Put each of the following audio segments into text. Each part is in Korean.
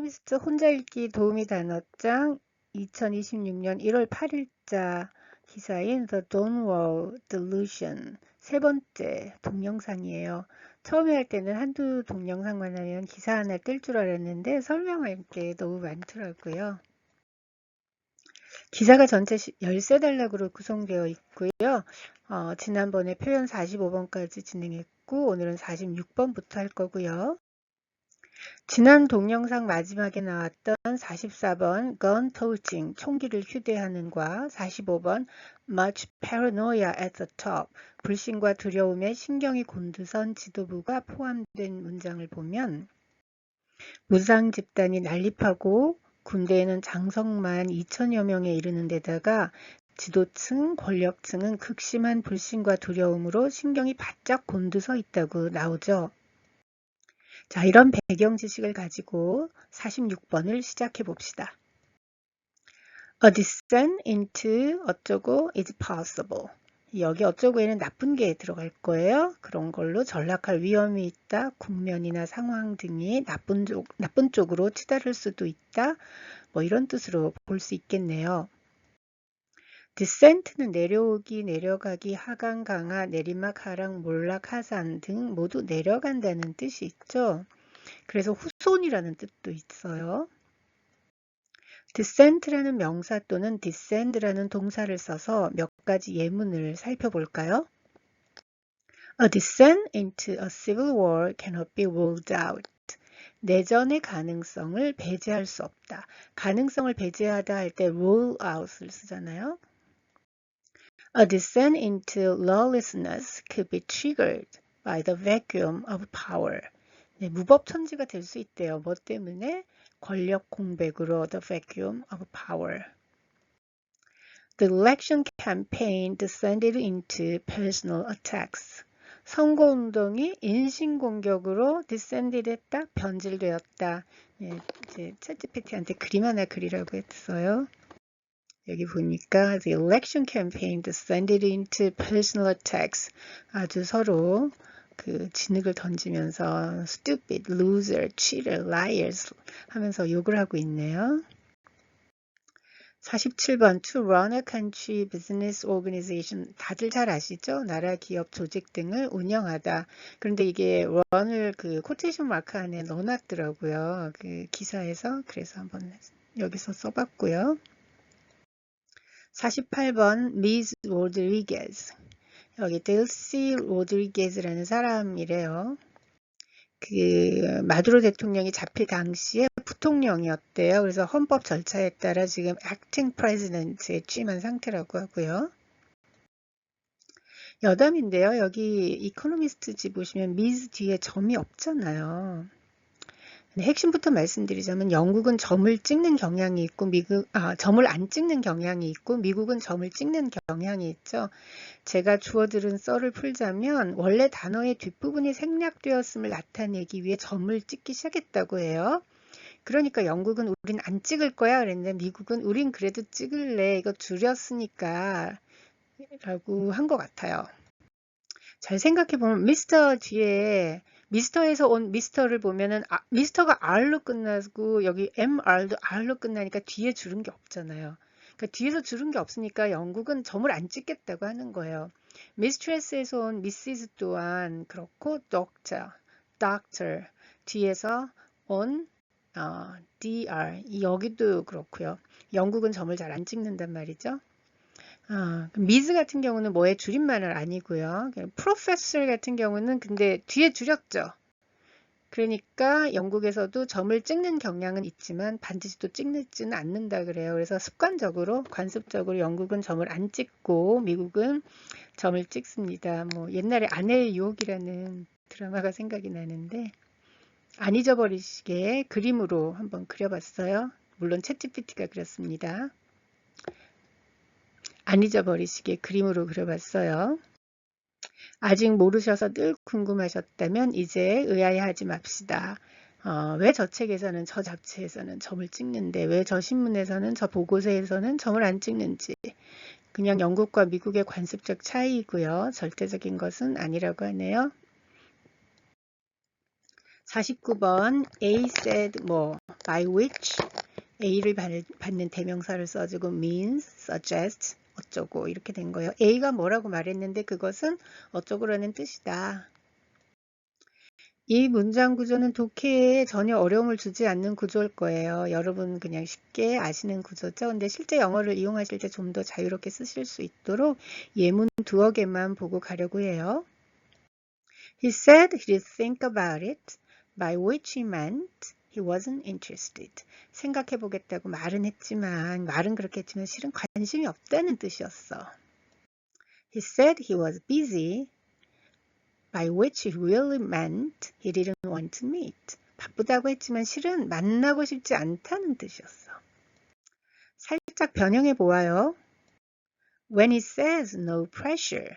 이코노미스트 혼자 읽기 도우미 단어장 2026년 1월 8일자 기사인 The Donwell Delusion 세 번째 동영상이에요. 처음에 할 때는 한두 동영상만 하면 기사 하나 뜰 줄 알았는데 설명할 게 너무 많더라고요. 기사가 전체 13단락으로 구성되어 있고요. 지난번에 표현 45번까지 진행했고 오늘은 46번부터 할 거고요. 지난 동영상 마지막에 나왔던 44번 gun toting 총기를 휴대하는과 45번 much paranoia at the top 불신과 두려움에 신경이 곤두선 지도부가 포함된 문장을 보면 무장 집단이 난립하고 군대에는 장성만 2천여 명에 이르는 데다가 지도층, 권력층은 극심한 불신과 두려움으로 신경이 바짝 곤두서 있다고 나오죠. 자, 이런 배경 지식을 가지고 46번을 시작해 봅시다. A descent into 어쩌고 is possible. 여기 어쩌고에는 나쁜 게 들어갈 거예요. 그런 걸로 전락할 위험이 있다. 국면이나 상황 등이 나쁜 쪽으로 치달을 수도 있다. 뭐 이런 뜻으로 볼 수 있겠네요. descent는 내려오기, 내려가기, 하강, 강하, 내리막, 하락, 몰락, 하산 등 모두 내려간다는 뜻이 있죠. 그래서 후손이라는 뜻도 있어요. descent라는 명사 또는 descend라는 동사를 써서 몇 가지 예문을 살펴볼까요? A descent into a civil war cannot be ruled out. 내전의 가능성을 배제할 수 없다. 가능성을 배제하다 할 때 rule out을 쓰잖아요. A descent into lawlessness could be triggered by the vacuum of power. 네, 무법천지가 될 수 있대요. 뭐 때문에? 권력 공백으로 the vacuum of power. The election campaign descended into personal attacks. 선거운동이 인신공격으로 descended 했다, 변질되었다. 네, 이제 챗GPT한테 그림 하나 그리라고 했어요. 여기 보니까 the election campaign descended into personal attacks. 아주 서로 그 진흙을 던지면서 stupid, loser, cheater, liars 하면서 욕을 하고 있네요. 47번 to run a country business organization 다들 잘 아시죠? 나라, 기업, 조직 등을 운영하다. 그런데 이게 run을 그 코테이션 마크 안에 넣어놨더라고요. 그 기사에서. 그래서 한번 여기서 써봤고요. 48번 Ms. Rodriguez. 여기 델시 로드리게즈라는 사람이래요. 그 마두로 대통령이 잡힐 당시에 부통령이었대요. 그래서 헌법 절차에 따라 지금 acting president에 취임한 상태라고 하고요. 여담인데요. 여기 이코노미스트지 보시면 미즈 뒤에 점이 없잖아요. 핵심부터 말씀드리자면 영국은 점을 찍는 경향이 있고 점을 안 찍는 경향이 있고 미국은 점을 찍는 경향이 있죠. 제가 주어들은 썰을 풀자면 원래 단어의 뒷부분이 생략되었음을 나타내기 위해 점을 찍기 시작했다고 해요. 그러니까 영국은 우린 안 찍을 거야 그랬는데 미국은 우린 그래도 찍을래 이거 줄였으니까 라고 한 것 같아요. 잘 생각해보면 미스터 뒤에 미스터에서 온 미스터를 보면은 미스터가 R로 끝나고 여기 MR도 R로 끝나니까 뒤에 줄은 게 없잖아요. 그러니까 뒤에서 줄은 게 없으니까 영국은 점을 안 찍겠다고 하는 거예요. 미스트레스에서 온 미시즈 또한 그렇고 doctor 뒤에서 온 DR 여기도 그렇고요. 영국은 점을 잘 안 찍는단 말이죠. 미즈 같은 경우는 뭐의 줄임말은 아니고요. 프로페서 같은 경우는 근데 뒤에 줄였죠. 그러니까 영국에서도 점을 찍는 경향은 있지만 반드시 또 찍지는 않는다 그래요. 그래서 습관적으로 관습적으로 영국은 점을 안 찍고 미국은 점을 찍습니다. 뭐 옛날에 아내의 유혹이라는 드라마가 생각이 나는데 안 잊어버리시게 그림으로 한번 그려봤어요. 물론 챗GPT가 그렸습니다. 안 잊어버리시게 그림으로 그려봤어요. 아직 모르셔서 늘 궁금하셨다면 이제 의아해하지 맙시다. 왜 저 책에서는 저 잡지에서는 점을 찍는데 왜 저 신문에서는 저 보고서에서는 점을 안 찍는지 그냥 영국과 미국의 관습적 차이이고요. 절대적인 것은 아니라고 하네요. 49번 A said 뭐 by which A를 받는 대명사를 써주고 means, suggest 어쩌고 이렇게 된 거예요. A가 뭐라고 말했는데 그것은 어쩌고라는 뜻이다. 이 문장 구조는 독해에 전혀 어려움을 주지 않는 구조일 거예요. 여러분 그냥 쉽게 아시는 구조죠. 근데 실제 영어를 이용하실 때 좀 더 자유롭게 쓰실 수 있도록 예문 두어 개만 보고 가려고 해요. He said he'd think about it, by which he meant he wasn't interested. 생각해 보겠다고 말은 했지만, 말은 그렇게 했지만 실은 관심이 없다는 뜻이었어. He said he was busy, by which he really meant he didn't want to meet. 바쁘다고 했지만 실은 만나고 싶지 않다는 뜻이었어. 살짝 변형해 보아요. When he says no pressure,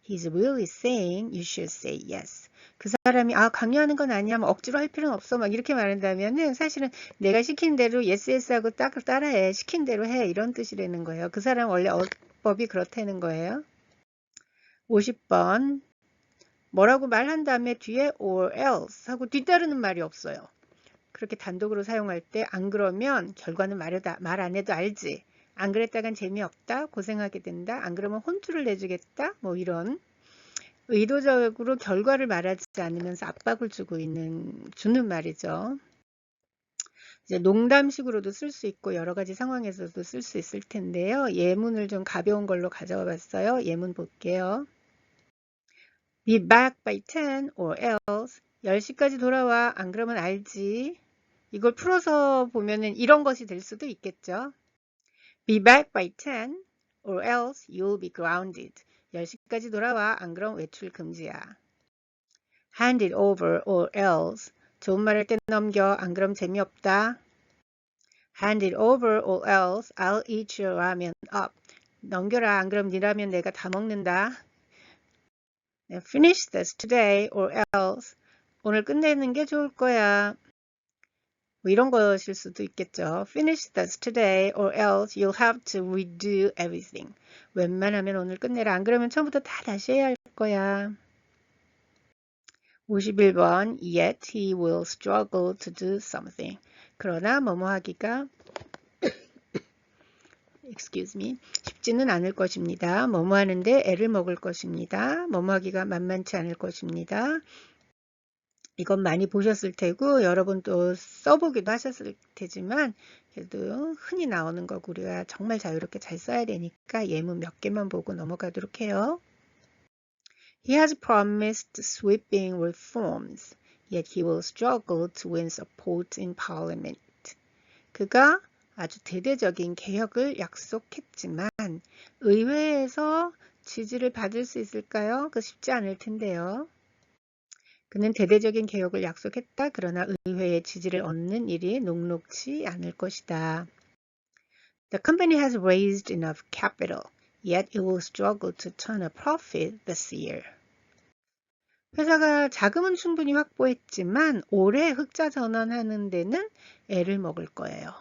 he's really saying you should say yes. 그 사람이 강요하는 건 아니야, 뭐 억지로 할 필요는 없어, 막 이렇게 말한다면은 사실은 내가 시킨 대로 yes yes 하고 딱 따라해, 시킨 대로 해, 이런 뜻이라는 거예요. 그 사람 원래 어법이 그렇다는 거예요. 50번 뭐라고 말한 다음에 뒤에 or else 하고 뒤따르는 말이 없어요. 그렇게 단독으로 사용할 때 안 그러면 결과는 말 안 해도 알지. 안 그랬다간 재미없다, 고생하게 된다, 안 그러면 혼쭐을 내주겠다, 뭐 이런 의도적으로 결과를 말하지 않으면서 압박을 주는 말이죠. 이제 농담식으로도 쓸 수 있고 여러 가지 상황에서도 쓸 수 있을 텐데요. 예문을 좀 가벼운 걸로 가져와 봤어요. 예문 볼게요. Be back by 10 or else 10시까지 돌아와, 안 그러면 알지. 이걸 풀어서 보면은 이런 것이 될 수도 있겠죠. Be back by 10 or else you'll be grounded. 10시까지 돌아와, 안 그럼 외출 금지야. Hand it over or else 좋은 말 할 때 넘겨, 안 그럼 재미없다. Hand it over or else I'll eat your ramen up. 넘겨라, 안 그럼 네 라면 내가 다 먹는다. Finish this today or else 오늘 끝내는 게 좋을 거야. 뭐 이런 것일 수도 있겠죠. Finish this today or else you'll have to redo everything. 웬만하면 오늘 끝내라. 안 그러면 처음부터 다 다시 해야 할 거야. 51번 Yet he will struggle to do something. 그러나 뭐뭐 하기가 excuse me, 쉽지는 않을 것입니다. 뭐뭐 하는데 애를 먹을 것입니다. 뭐뭐 하기가 만만치 않을 것입니다. 이건 많이 보셨을 테고 여러분 또 써보기도 하셨을 테지만 그래도 흔히 나오는 거고 우리가 정말 자유롭게 잘 써야 되니까 예문 몇 개만 보고 넘어가도록 해요. He has promised sweeping reforms, yet he will struggle to win support in parliament. 그가 아주 대대적인 개혁을 약속했지만 의회에서 지지를 받을 수 있을까요? 그 쉽지 않을 텐데요. 그는 대대적인 개혁을 약속했다. 그러나 의회의 지지를 얻는 일이 녹록지 않을 것이다. The company has raised enough capital, yet it will struggle to turn a profit this year. 회사가 자금은 충분히 확보했지만 올해 흑자 전환하는 데는 애를 먹을 거예요.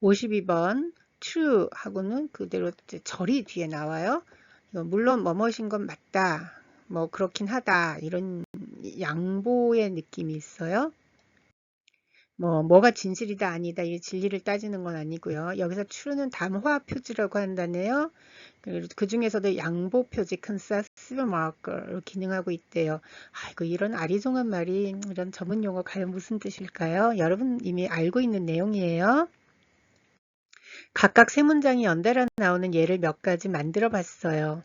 52번 true 하고는 그대로 절이 뒤에 나와요. 물론 뭐뭐신 건 맞다. 뭐 그렇긴 하다, 이런 양보의 느낌이 있어요. 뭐가 진실이다 아니다 이 진리를 따지는 건 아니고요. 여기서 true는 담화 표지라고 한다네요. 그 중에서도 양보 표지 concessive marker로 기능하고 있대요. 아이고, 이런 아리송한 말이, 이런 전문 용어 과연 무슨 뜻일까요? 여러분 이미 알고 있는 내용이에요. 각각 세 문장이 연달아 나오는 예를 몇 가지 만들어 봤어요.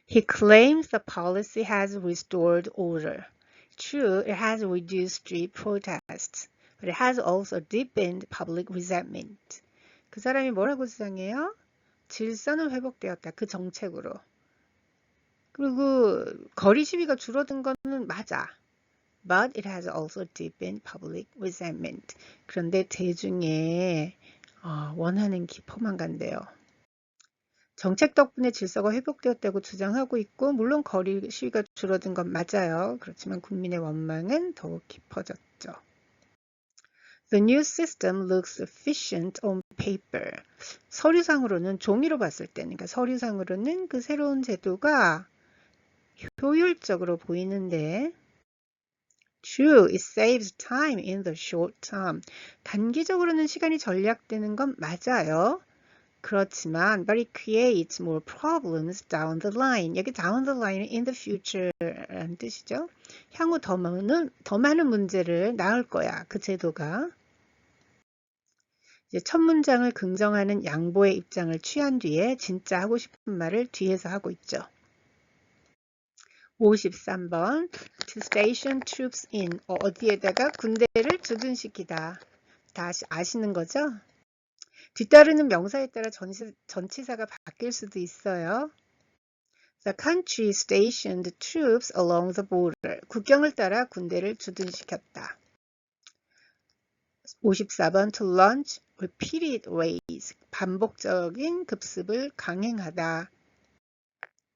He claims the policy has restored order. True, it has reduced street protests, but it has also deepened public resentment. 그 사람이 뭐라고 주장해요? 질서는 회복되었다. 그 정책으로. 그리고 거리 시위가 줄어든 거는 맞아. But it has also deepened public resentment. 그런데 대중의 원하는 깊어만 간대요. 정책 덕분에 질서가 회복되었다고 주장하고 있고 물론 거리 시위가 줄어든 건 맞아요. 그렇지만 국민의 원망은 더욱 깊어졌죠. The new system looks efficient on paper. 서류상으로는 종이로 봤을 때는, 그러니까 서류상으로는 그 새로운 제도가 효율적으로 보이는데 True, it saves time in the short term. 단기적으로는 시간이 절약되는 건 맞아요. 그렇지만 but it creates more problems down the line. 여기 down the line in the future라는 뜻이죠. 향후 더 많은 문제를 낳을 거야. 그 제도가. 이제 첫 문장을 긍정하는 양보의 입장을 취한 뒤에 진짜 하고 싶은 말을 뒤에서 하고 있죠. 53번 to station troops in 어디에다가 군대를 주둔시키다. 다 아시는 거죠? 뒤따르는 명사에 따라 전치사가 바뀔 수도 있어요. The country stationed troops along the border. 국경을 따라 군대를 주둔시켰다. 54번 to launch repeated ways. 반복적인 급습을 강행하다.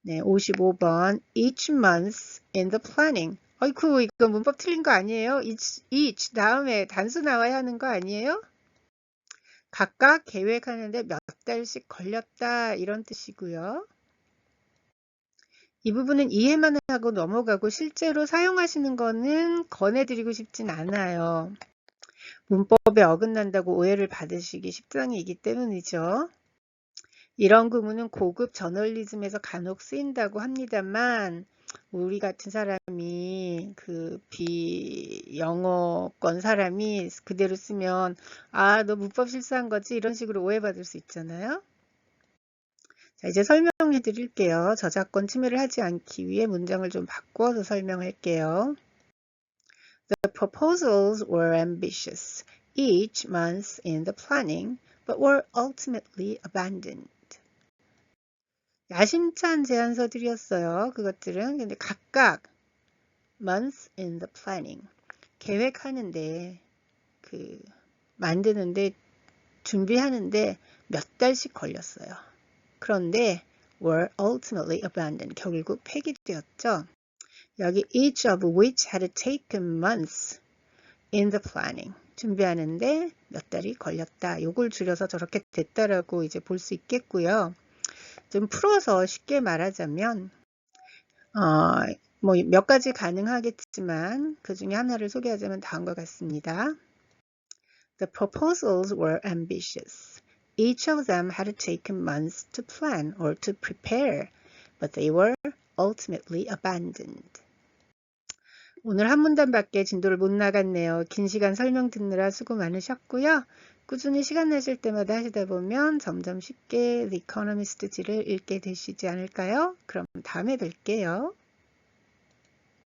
네, 55번 each month in the planning. 어이쿠, 이거 문법 틀린 거 아니에요? each 다음에 단수 나와야 하는 거 아니에요? 각각 계획하는데 몇 달씩 걸렸다 이런 뜻이고요. 이 부분은 이해만 하고 넘어가고 실제로 사용하시는 거는 권해드리고 싶진 않아요. 문법에 어긋난다고 오해를 받으시기 십상이기 때문이죠. 이런 구문은 고급 저널리즘에서 간혹 쓰인다고 합니다만 우리 같은 사람이 그 비영어권 사람이 그대로 쓰면 아, 너 문법 실수한 거지? 이런 식으로 오해받을 수 있잖아요. 자, 이제 설명해 드릴게요. 저작권 침해를 하지 않기 위해 문장을 좀 바꿔서 설명할게요. The proposals were ambitious, each month in the planning, but were ultimately abandoned. 야심찬 제안서들이었어요. 그것들은 근데 각각 month in the planning 계획하는데 만드는데 준비하는데 몇 달씩 걸렸어요. 그런데 were ultimately abandoned 결국 폐기되었죠. 여기 each of which had taken months in the planning 준비하는데 몇 달이 걸렸다. 요걸 줄여서 저렇게 됐다라고 이제 볼 수 있겠고요. 좀 풀어서 쉽게 말하자면 뭐 몇 가지 가능하겠지만 그 중에 하나를 소개하자면 다음과 같습니다. The proposals were ambitious. Each of them had taken months to plan or to prepare, but they were ultimately abandoned. 오늘 한 문단밖에 진도를 못 나갔네요. 긴 시간 설명 듣느라 수고 많으셨고요. 꾸준히 시간 나실 때마다 하시다 보면 점점 쉽게 The Economist지를 읽게 되시지 않을까요? 그럼 다음에 뵐게요.